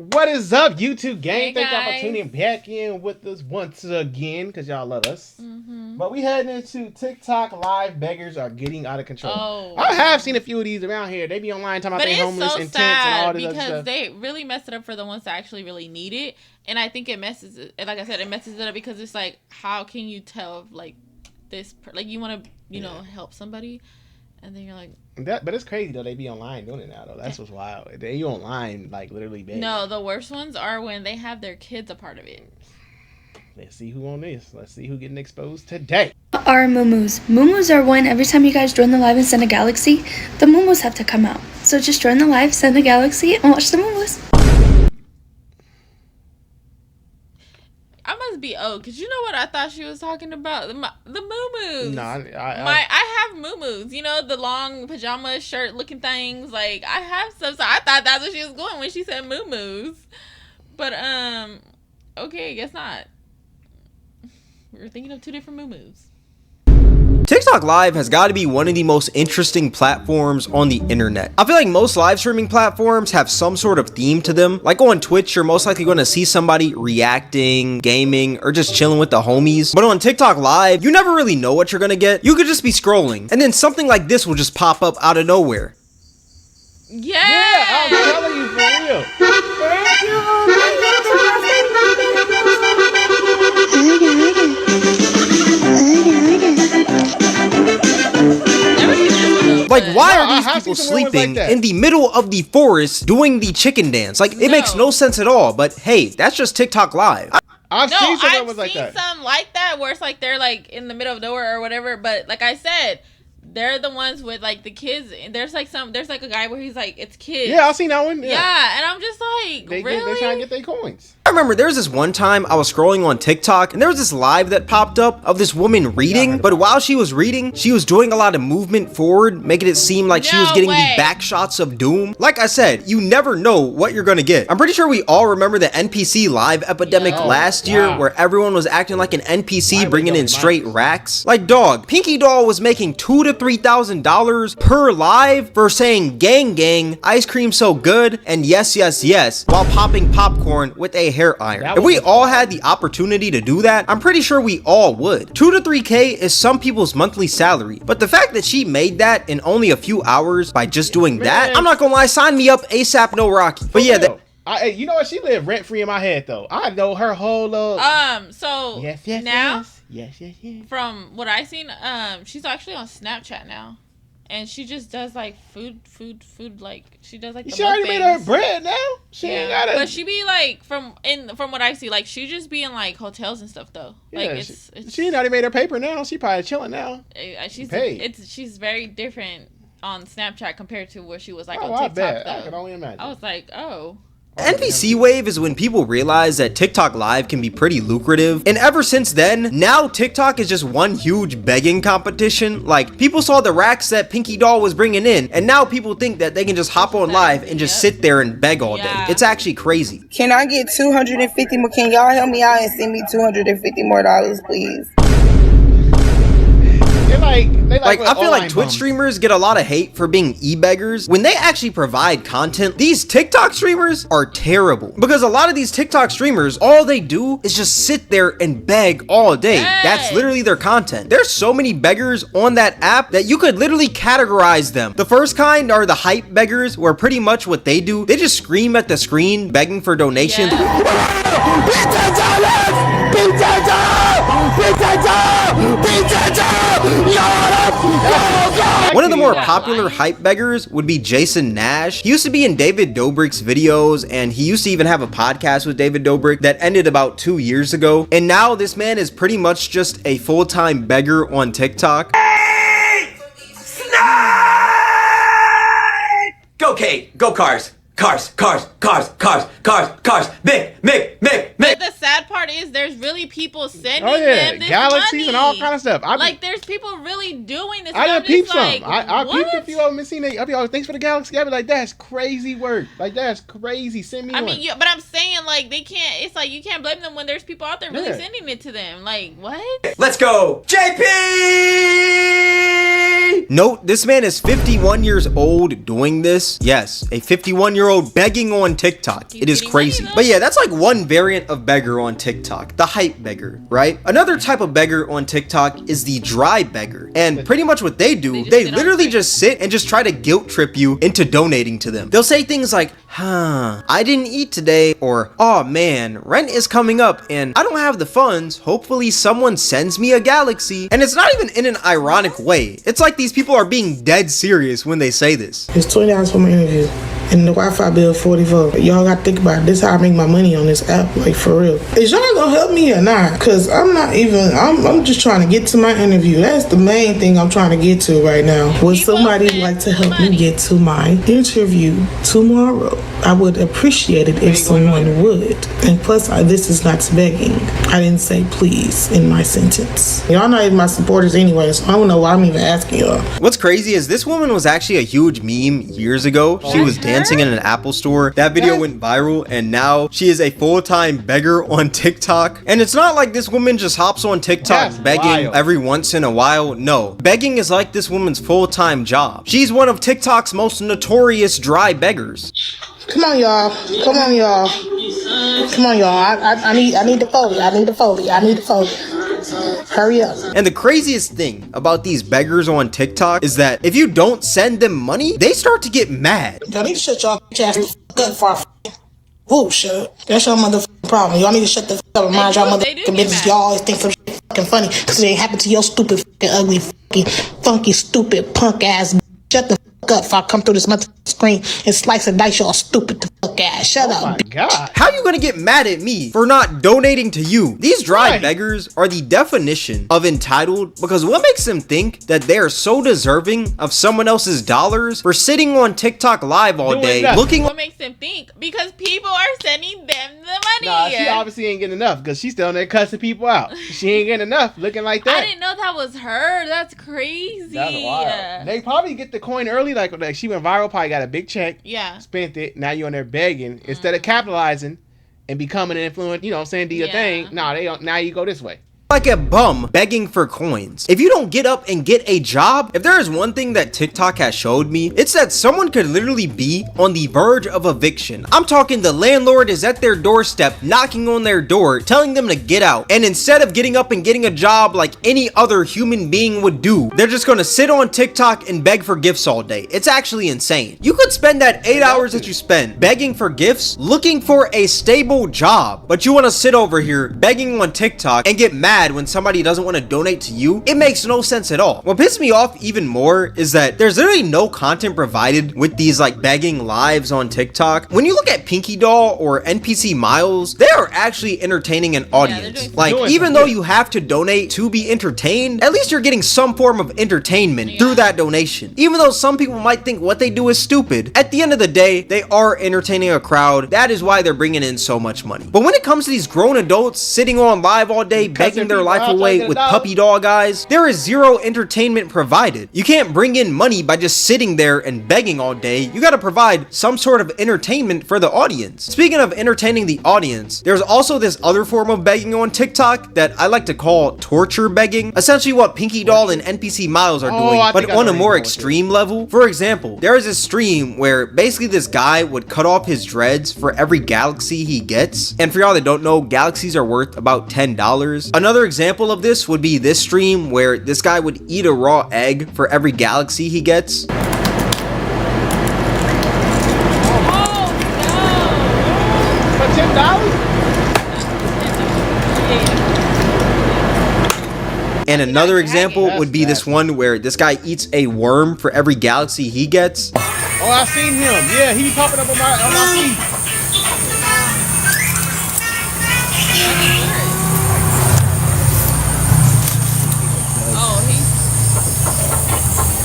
What is up, YouTube gang? Hey, Thank y'all for guys. tuning back in with us once again, because y'all love us. But we heading into TikTok live. Beggars are getting out of control. Oh. I have seen a few of these around here. They be online talking about they homeless and tents and all this other because stuff. they really mess it up for the ones that actually really need it. And I think it messes it, like I said, it messes it up because it's like, how can you tell if, like, this, like, you want to, you know, help somebody, and then you're like... But it's crazy, though. They be online doing it now, though. That's what's wild. They online, like, literally begging. No, the worst ones are when they have their kids a part of it. Let's see who on this. Let's see who getting exposed today. Are muumuus. Muumuus are when every time you guys join the live and send a galaxy, the muumuus have to come out. So just join the live, send a galaxy, and watch the muumuus. I must be old, because you know what I thought she was talking about? The muumuus. No, I have muumuus, you know, the long pajama shirt looking things. Like, I have some, so I thought that's what she was going when she said muumuus. But, okay, I guess not. We were thinking of two different muumuus. TikTok Live has got to be one of the most interesting platforms on the internet. I feel like most live streaming platforms have some sort of theme to them. Like on Twitch, you're most likely going to see somebody reacting, gaming, or just chilling with the homies. But on TikTok Live, you never really know what you're going to get. You could just be scrolling, and then something like this will just pop up out of nowhere. Yeah, I'm telling you, for real. Like, why are these I've people seen some ones like sleeping that. in the middle of the forest doing the chicken dance? Like, it makes no sense at all, but hey, that's just TikTok Live. I've seen some that was like seen that. some like that where it's like they're like in the middle of nowhere or whatever. But like I said, they're the ones with like the kids. There's like a guy where he's like, it's kids. Yeah, I've seen that one. Yeah, and I'm just like, They really? trying to get their coins. I remember there was this one time I was scrolling on TikTok and there was this live that popped up of this woman reading, but while she was reading, she was doing a lot of movement forward, making it seem like she was No getting way. the back shots of doom. Like I said, you never know what you're gonna get. I'm pretty sure we all remember the NPC live epidemic Yeah. last year Wow. where everyone was acting like an NPC, Why would bringing they in do straight mine? racks. Like, dog, Pinky Doll was making $2,000 to $3,000 per live for saying gang gang, ice cream so good, and yes yes yes, while popping popcorn with a hair iron. That If we was- all had the opportunity to do that, I'm pretty sure we all would. 2 to 3K is some people's monthly salary, but the fact that she made that in only a few hours by just doing that, Man. I'm not gonna lie, sign me up ASAP no Rocky. But yeah, Real. Hey, you know what? She lived rent free in my head though. I know her whole So yes, now yes. from what I seen, she's actually on Snapchat now, and she just does like food. Like she does like. She already made her mukbangs. bread now. She Yeah, ain't gotta. but she be like from what I see, like she just be in like hotels and stuff though. Like Yeah, it's she already made her paper now. She probably chilling now. she's very different on Snapchat compared to where she was like Oh, on I TikTok. bet. Though. I can only imagine. I was like, oh. NPC wave is when people realize that TikTok Live can be pretty lucrative, and ever since then, now TikTok is just one huge begging competition. Like, people saw the racks that Pinky Doll was bringing in, and now people think that they can just hop on live and just sit there and beg all day. Yeah. It's actually crazy. Can I get 250 more? Can y'all help me out and send me $250 more, please? Like, I feel like Twitch streamers get a lot of hate for being e-beggars. When they actually provide content, these TikTok streamers are terrible. Because a lot of these TikTok streamers, all they do is just sit there and beg all day. Yes. That's literally their content. There's so many beggars on that app that you could literally categorize them. The first kind are the hype beggars, where pretty much what they do, they just scream at the screen begging for donations. One of the more popular hype beggars would be Jason Nash. He used to be in David Dobrik's videos, and he used to even have a podcast with David Dobrik that ended about 2 years ago. And now this man is pretty much just a full-time beggar on TikTok. Go Kate, go cars. Cars. Mick. But the sad part is there's really people sending Oh yeah, them this galaxies money. and all kind of stuff. Like there's people really doing this. I and I'm done peeped just like, some. I what? peeped a few of them and seen it. I be like, thanks for the galaxy. I be like, that's crazy work. Like that's crazy. Send me I one. mean, yeah, but I'm saying like they can't. It's like you can't blame them when there's people out there really Yeah. sending it to them. Like what? Let's go. JP! Note, this man is 51 years old doing this. Yes, a 51-year-old begging on TikTok. It is crazy. But yeah, that's like one variant of beggar on TikTok, the hype beggar, right? Another type of beggar on TikTok is the dry beggar. And pretty much what they do, they literally just sit and just try to guilt trip you into donating to them. They'll say things like, I didn't eat today, or, oh man, rent is coming up and I don't have the funds. Hopefully someone sends me a galaxy. And it's not even in an ironic way. It's like these people are being dead serious when they say this. It's $20 for my interview and the Wi-Fi bill $44. Y'all gotta think about it. This is how I make my money on this app, like for real. Is y'all gonna help me or not? Cause I'm just trying to get to my interview. That's the main thing I'm trying to get to right now. Would somebody like to help me get to my interview tomorrow? I would appreciate it if someone would. And plus, this is not begging. I didn't say please in my sentence. Y'all not even my supporters anyway, so I don't know why I'm even asking y'all. What's crazy is this woman was actually a huge meme years ago. She was dancing in an Apple store. That video went viral, and now she is a full-time beggar on TikTok. And it's not like this woman just hops on TikTok begging every once in a while. No, begging is like this woman's full-time job. She's one of TikTok's most notorious dry beggars. Come on, y'all. Come on, y'all. Come on, y'all. I need the Foley. I need the Foley. I need the Foley. Hurry up. And the craziest thing about these beggars on TikTok is that if you don't send them money, they start to get mad. Y'all need to shut y'all ass up for whoop, shut up. That's your motherfucking problem. Y'all need to shut the up and mind y'all motherfucking business. Y'all always think some shit fucking funny because it ain't happened to your stupid fucking ugly fucking funky stupid punk ass. Shut the fuck up if I come through this motherfucking screen and slice and dice y'all stupid the fuck ass. Shut up. Oh my God. How you gonna get mad at me for not donating to you? These dry beggars are the definition of entitled, because what makes them think that they are so deserving of someone else's dollars for sitting on TikTok live all day looking? What makes them think? Because people are sending them the money. Nah, she obviously ain't getting enough because she's still in there cussing people out. She ain't getting enough looking like that. I didn't know that was her. That's crazy. That's wild. They probably get the coin early, like she went viral, probably got a big check. Yeah. Spent it. Now you're on there begging instead of capitalizing and becoming an influence. You know what I'm saying? Do your thing. No, they don't. Now you go this way. Like a bum begging for coins. If you don't get up and get a job, if there is one thing that TikTok has showed me, it's that someone could literally be on the verge of eviction. I'm talking the landlord is at their doorstep, knocking on their door, telling them to get out. And instead of getting up and getting a job like any other human being would do, they're just gonna sit on TikTok and beg for gifts all day. It's actually insane. You could spend that 8 hours that you spend begging for gifts, looking for a stable job, but you wanna sit over here begging on TikTok and get mad when somebody doesn't want to donate to you. It makes no sense at all. What pisses me off even more is that there's literally no content provided with these like begging lives on TikTok. When you look at Pinky Doll or NPC Miles, they are actually entertaining an audience. Like, even though you have to donate to be entertained, at least you're getting some form of entertainment through that donation. Even though some people might think what they do is stupid, at the end of the day, they are entertaining a crowd. That is why they're bringing in so much money. But when it comes to these grown adults sitting on live all day begging their life away with puppy dog eyes, there is zero entertainment provided. You can't bring in money by just sitting there and begging all day. You gotta provide some sort of entertainment for the audience. Speaking of entertaining the audience, there's also this other form of begging on TikTok that I like to call torture begging. Essentially what Pinky Doll and NPC Miles are doing, but on a more extreme level. For example, there is a stream where basically this guy would cut off his dreads for every galaxy he gets. And for y'all that don't know, galaxies are worth about $10. Another example of this would be this stream where this guy would eat a raw egg for every galaxy he gets. For $10? And another example would be this one where this guy eats a worm for every galaxy he gets. Oh, I've seen him. Yeah, he be popping up on my feed.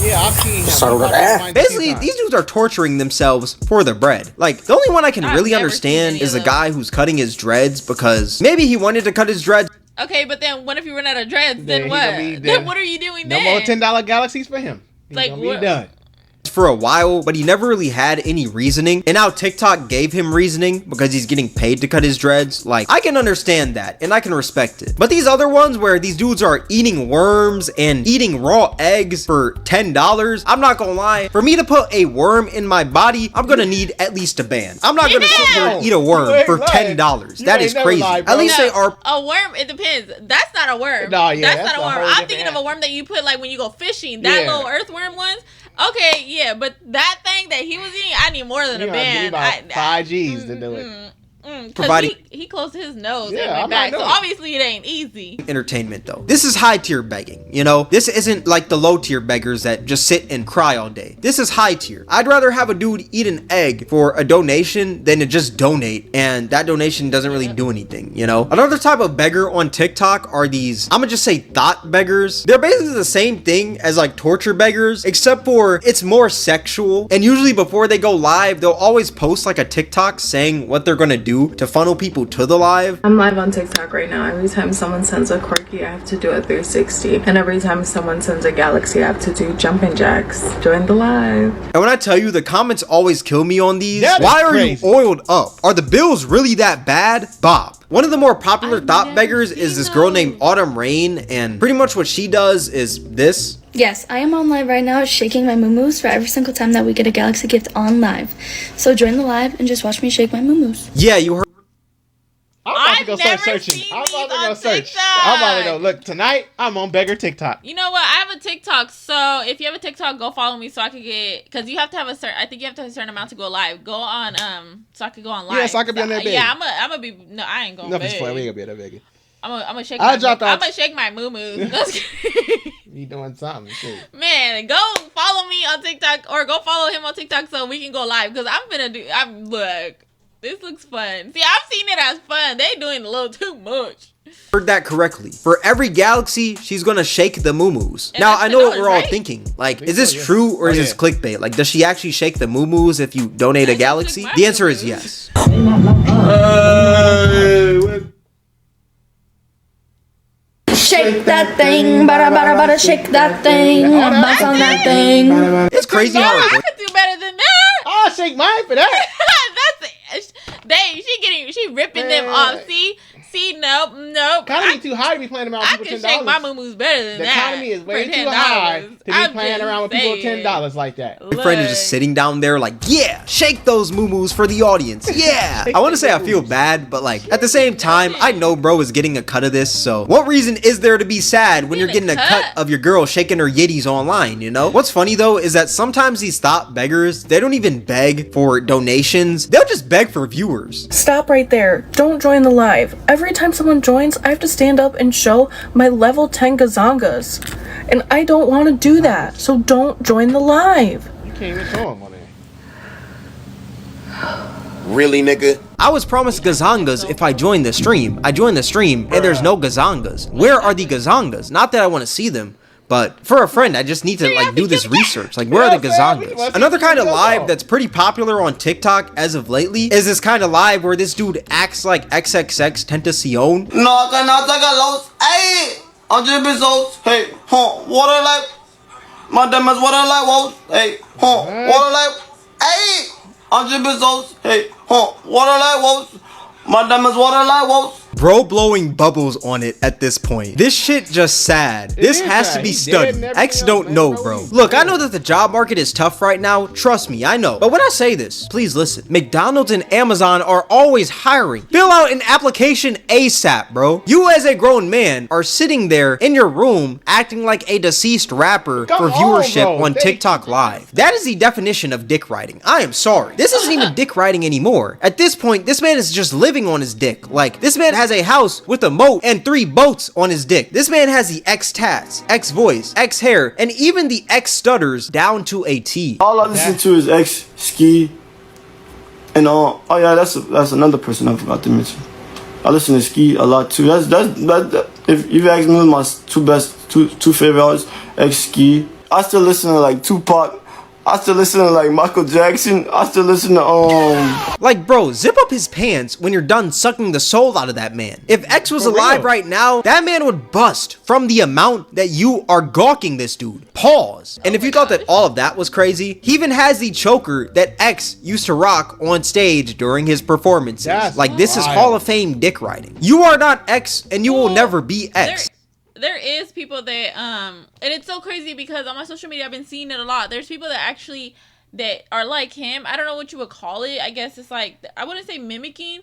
Yeah, I've seen him. Basically, these dudes are torturing themselves for the bread. Like, the only one I can really understand is the guy who's cutting his dreads because maybe he wanted to cut his dreads. Okay, but then what if you run out of dreads? Then what? Then what are you doing then? No more $10 galaxies for him. He's like, gonna be done. for a while, but he never really had any reasoning. And now TikTok gave him reasoning because he's getting paid to cut his dreads. Like, I can understand that and I can respect it. But these other ones where these dudes are eating worms and eating raw eggs for $10, I'm not gonna lie. For me to put a worm in my body, I'm gonna need at least a band. I'm not gonna sit here and eat a worm for $10. That is crazy. At least they are. A worm, it depends. That's not a worm. No, yeah, that's not a worm. I'm thinking of a worm that you put like when you go fishing. That little earthworm ones. Okay, yeah, but that thing that he was eating, I need more than a band. About 5 G's to do it. Providing he closed his nose and went back, so obviously it ain't easy. Entertainment though, this is high tier begging, you know. This isn't like the low tier beggars that just sit and cry all day. This is high tier. I'd rather have a dude eat an egg for a donation than to just donate, and that donation doesn't really do anything, you know. Another type of beggar on TikTok are these, I'm gonna just say thought beggars. They're basically the same thing as like torture beggars, except for it's more sexual, and usually before they go live they'll always post like a TikTok saying what they're gonna do to funnel people to the live. I'm live on TikTok right now. Every time someone sends a quirky, I have to do a 360. And every time someone sends a galaxy, I have to do jumping jacks. Join the live. And when I tell you, the comments always kill me on these. That Why are crazy. you oiled up? Are the bills really that bad? Bob. One of the more popular thought beggars is this girl named Autumn Rain, and pretty much what she does is this. Yes, I am on live right now shaking my moo-moos for every single time that we get a galaxy gift on live. So join the live and just watch me shake my moo-moos. Yeah, you heard. I'm about to go start searching. I'm about to go search. I'm about to go look. Tonight, I'm on Beggar TikTok. You know what? I have a TikTok, so if you have a TikTok, go follow me so I could get, because you have to have a certain, I think you have to have a certain amount to go live. Go on, so I could go on live. Yeah, so I could be on that big. Yeah, I'm gonna be, no, I ain't going to No, just play. We ain't gonna be on that big. I'm gonna shake I'm gonna shake my moo-moos. You doing something, too. Man, go follow me on TikTok or go follow him on TikTok so we can go live, because look, this looks fun. See, I've seen it as fun. They doing a little too much. Heard that correctly. For every galaxy, she's gonna shake the moo-moos. Now, I know what we're all thinking. Like, is this true or is this clickbait? Like, does she actually shake the moo-moos if you donate a galaxy? The answer is yes. Shake that thing, bada shake that thing, bounce on that thing. It's crazy how I could do better than that. I'll shake mine for that. That's she ripping them off. See, nope. Economy too high to be playing around I with can people $10. shake my moo-moos better than The that. economy is way for too $10. high to be I'm playing just around with people saying. $10 like that. My friend is just sitting down there like, yeah, shake those moo-moos for the audience. Yeah. I want to say I feel bad, but like at the same time, I know bro is getting a cut of this. So what reason is there to be sad when you're getting a cut of your girl shaking her yitties online, you know? What's funny though is that sometimes these thought beggars, they don't even beg for donations. They'll just beg for viewers. Stop right there. Don't join the live. Every time someone joins, I have to stand up and show my level 10 gazongas. And I don't want to do that. So don't join the live. You can't even show them on there. Really, nigga? I was promised gazongas if I joined the stream. I joined the stream and there's no gazongas. Where are the gazongas? Not that I want to see them, but for a friend, I just need to like do this research. Like, where are the gazongas? Another kind of live that's pretty popular on TikTok as of lately is this kind of live where this dude acts like XXX Tentacion. No, que no te galos. Hey, 100 pesos. Hey, water like. Madam is water like walls. Hey, water like. Hey, 100 pesos. Hey, water like walls. Madam is water like walls. Bro blowing bubbles on it at this point. This shit just sad. This has to be studied. X don't know, bro. Look, I know that the job market is tough right now. Trust me, I know. But when I say this, please listen. McDonald's and Amazon are always hiring. Fill out an application ASAP, bro. You as a grown man are sitting there in your room acting like a deceased rapper for viewership on TikTok Live. That is the definition of dick riding. I am sorry. This isn't even dick riding anymore. At this point, this man is just living on his dick. Like, this man has a house with a moat and 3 boats on his dick. This man has the X tats, X voice, X hair, and even the X stutters down to a T. All I listen to is X Ski, and oh yeah, that's another person I forgot to mention. I listen to Ski a lot too. That if you ask me, my two favorite artists, X Ski. I still listen to like Tupac, I still listen to like Michael Jackson. I still listen to Like, bro, zip up his pants when you're done sucking the soul out of that man. If X was alive right now, that man would bust from the amount that you are gawking this dude. Pause. And if you thought that all of that was crazy, he even has the choker that X used to rock on stage during his performances. Like, this is Hall of Fame dick riding. You are not X, and you will never be X. There is people that and it's so crazy because on my social media I've been seeing it a lot. There's people that actually that are like him. I don't know what you would call it. I guess it's like, I wouldn't say mimicking.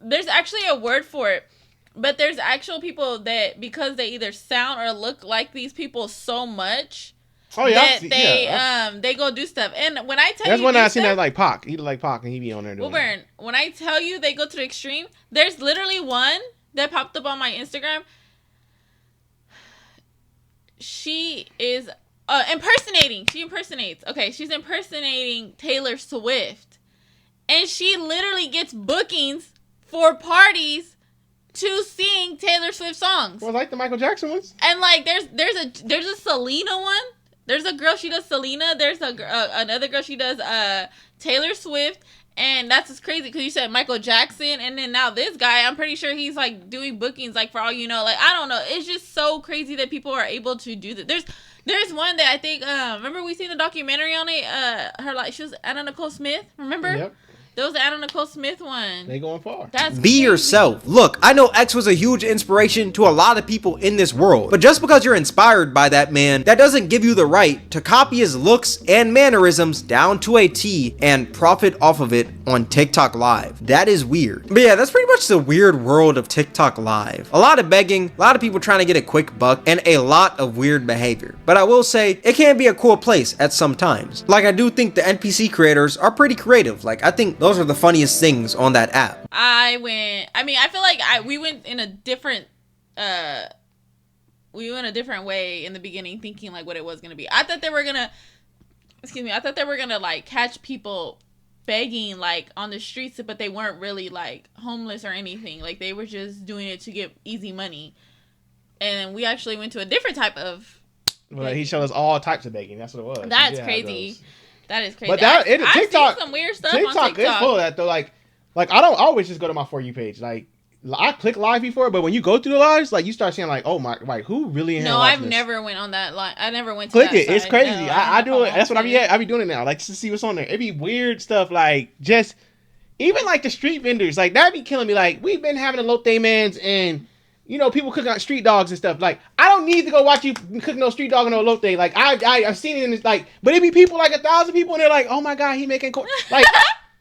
There's actually a word for it. But there's actual people that, because they either sound or look like these people so much, that they go do stuff. And when I tell that's you, one I seen that like Pac. He like Pac, and he be on there doing. Wilburn, when I tell you they go to the extreme, there's literally one that popped up on my Instagram. She is impersonating. She impersonates. Okay, she's impersonating Taylor Swift, and she literally gets bookings for parties to sing Taylor Swift songs. Well, like the Michael Jackson ones. And like, there's a Selena one. There's a girl, she does Selena. There's another girl, she does Taylor Swift. And that's just crazy because you said Michael Jackson, and then now this guy, I'm pretty sure he's like doing bookings, like for all you know, like I don't know. It's just so crazy that people are able to do that. There's one that I think remember we seen the documentary on it. Her like she was Anna Nicole Smith. Remember? Yep. There was the Anna Nicole Smith one. They going far. That's Be yourself. Look, I know X was a huge inspiration to a lot of people in this world, but just because you're inspired by that man, that doesn't give you the right to copy his looks and mannerisms down to a T and profit off of it on TikTok Live. That is weird. But yeah, that's pretty much the weird world of TikTok Live. A lot of begging, a lot of people trying to get a quick buck, and a lot of weird behavior. But I will say, it can be a cool place at some times. Like, I do think the NPC creators are pretty creative. Like, I think those are the funniest things on that app. I feel like we went in a different way in the beginning, thinking like what it was gonna be. I thought they were gonna like catch people begging like on the streets, but they weren't really like homeless or anything. Like they were just doing it to get easy money. And we actually went to a different type of well, he showed us all types of begging. That's what it was. That's crazy. That is crazy. But I've seen some weird stuff TikTok on TikTok. is full of that though. Like I don't always just go to my For You page. Like I click live before, but when you go through the lives, like you start seeing like, oh my, like who really? No, I've never went on that line. I never went to click that it. side. It's crazy. No, I do it. That's what I be at. I be doing it now. Like to see what's on there. It be weird stuff. Like just even like the street vendors. Like that be killing me. Like we've been having a Lotte Mans and. You know, people cooking out street dogs and stuff. Like, I don't need to go watch you cook no street dog and no Lotte. Like, I've seen it in this, like, but it be people, like 1,000 people, and they're like, oh my God, he making corn. Like,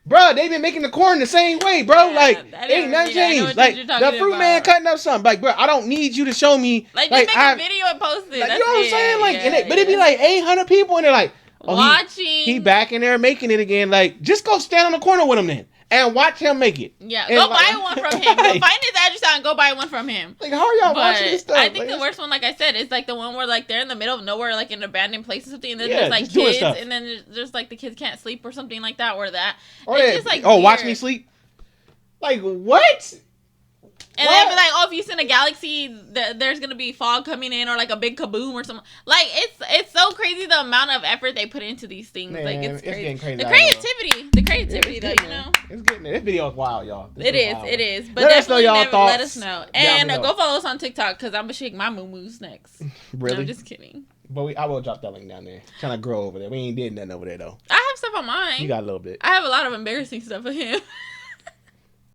bro, they been making the corn the same way, bro. Yeah, like, ain't nothing changed. Like, the fruit man cutting up something. Like, bro, I don't need you to show me. Like, just make a video and post it. Like, you know what I'm saying? Like, but it be like 800 people, and they're like, oh, watching. He back in there making it again. Like, just go stand on the corner with him then. And watch him make it. Yeah, go buy one from him. Go find his address out and go buy one from him. Like, how are y'all watching this stuff? I think the worst one, like I said, is like the one where like they're in the middle of nowhere, like in an abandoned place or something, and then there's like kids, and then there's like the kids can't sleep or something like that, or that. Or it's just like, weird. Watch me sleep. Like what? And they'd be like, oh, if you send a galaxy, there's gonna be fog coming in, or like a big kaboom or something. Like it's so crazy the amount of effort they put into these things. Man, like it's crazy. Crazy. The creativity, though, you know. It's getting there. This video is wild, y'all. It is. But definitely let us know. And go follow us on TikTok because I'm gonna shake my moo-moos next. Really? No, I'm just kidding. But I will drop that link down there. Trying to grow over there. We ain't did nothing over there though. I have stuff on mine. You got a little bit. I have a lot of embarrassing stuff of him.